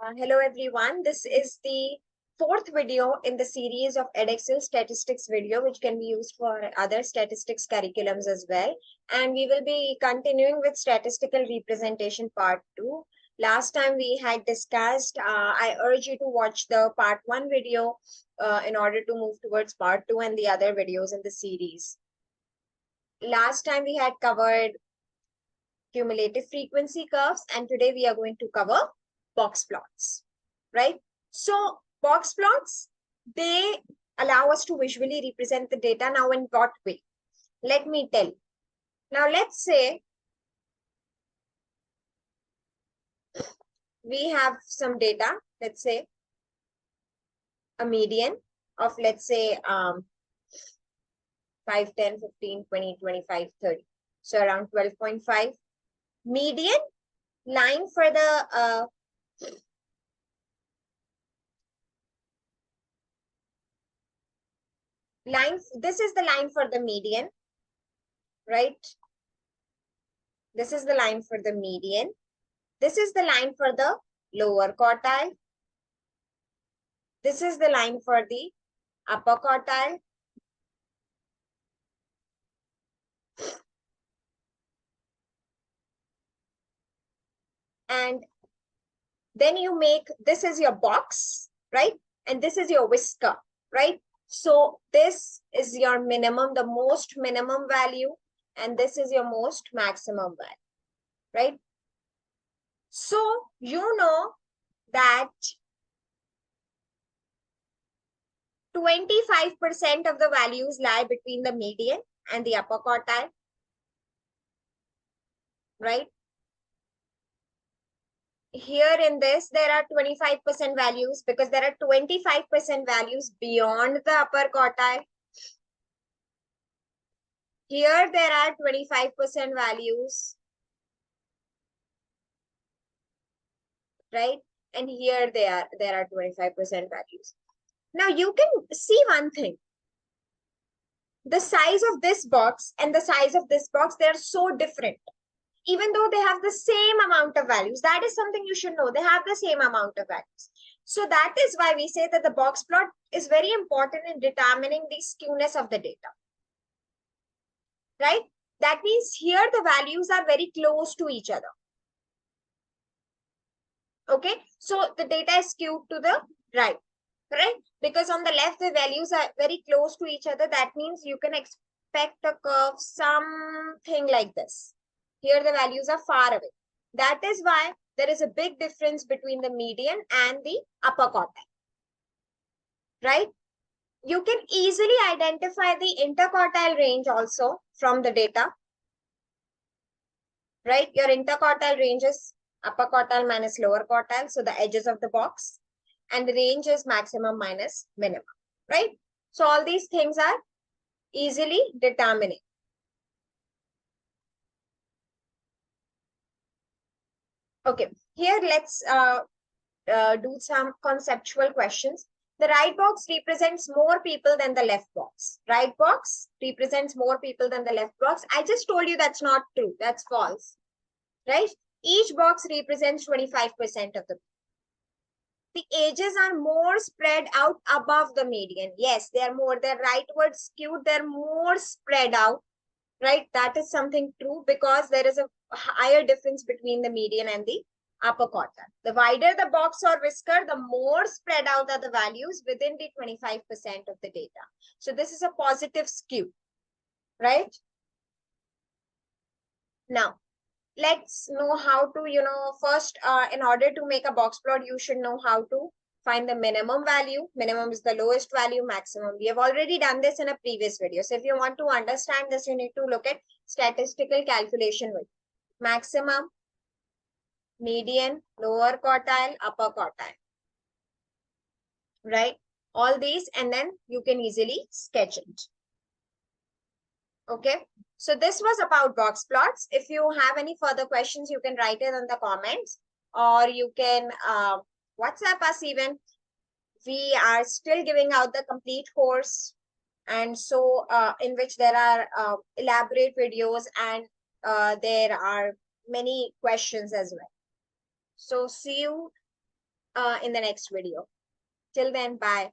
Hello everyone, this is the fourth video in the series of Edexcel Statistics video, which can be used for other statistics curriculums as well. And we will be continuing with statistical representation part 2. Last time we had discussed, I urge you to watch the part 1 video in order to move towards part 2 and the other videos in the series. Last time we had covered cumulative frequency curves, and today we are going to cover box plots, right? So box plots, they allow us to visually represent the data. Now in what way? Let me tell you. Now let's say we have some data, let's say a median of, let's say 5, 10, 15, 20, 25, 30. So around 12.5. Median line for the line, this is the line for the median, right? This is the line for the median. This is the line for the lower quartile. This is the line for the upper quartile. And then you make, this is your box, right? And this is your whisker, right? So this is your minimum, the most minimum value, and this is your most maximum value, right? So you know that 25% of the values lie between the median and the upper quartile, right? Here in this, there are 25% values because there are 25% values beyond the upper quartile. Here there are 25% values, right? And here there are 25% values. Now you can see one thing. The size of this box and the size of this box, they're so different. Even though they have the same amount of values, that is something you should know. They have the same amount of values. So that is why we say that the box plot is very important in determining the skewness of the data, right? That means here the values are very close to each other. Okay, so the data is skewed to the right, correct? Because on the left, the values are very close to each other. That means you can expect a curve something like this. Here the values are far away. That is why there is a big difference between the median and the upper quartile, right? You can easily identify the interquartile range also from the data, right? Your interquartile range is upper quartile minus lower quartile, so the edges of the box, and the range is maximum minus minimum, right? So all these things are easily determining. Okay, here let's do some conceptual questions. The right box represents more people than the left box. Right box represents more people than the left box. I just told you that's not true. That's false, right? Each box represents 25% of the ages are more spread out above the median. Yes, they are more, they're rightward skewed, they're more spread out, right? That is something true because there is a higher difference between the median and the upper quartile. The wider the box or whisker, the more spread out are the values within the 25% of the data. So this is a positive skew, right? Now, let's know how to, first, in order to make a box plot, you should know how to find the minimum value. Minimum is the lowest value, maximum. We have already done this in a previous video. So if you want to understand this, you need to look at statistical calculation with maximum, median, lower quartile, upper quartile, right? All these, and then you can easily sketch it. Okay. So this was about box plots. If you have any further questions, you can write it in the comments, or you can WhatsApp us even. We are still giving out the complete course, and so in which there are elaborate videos, and there are many questions as well. So see you in the next video. Till then, bye.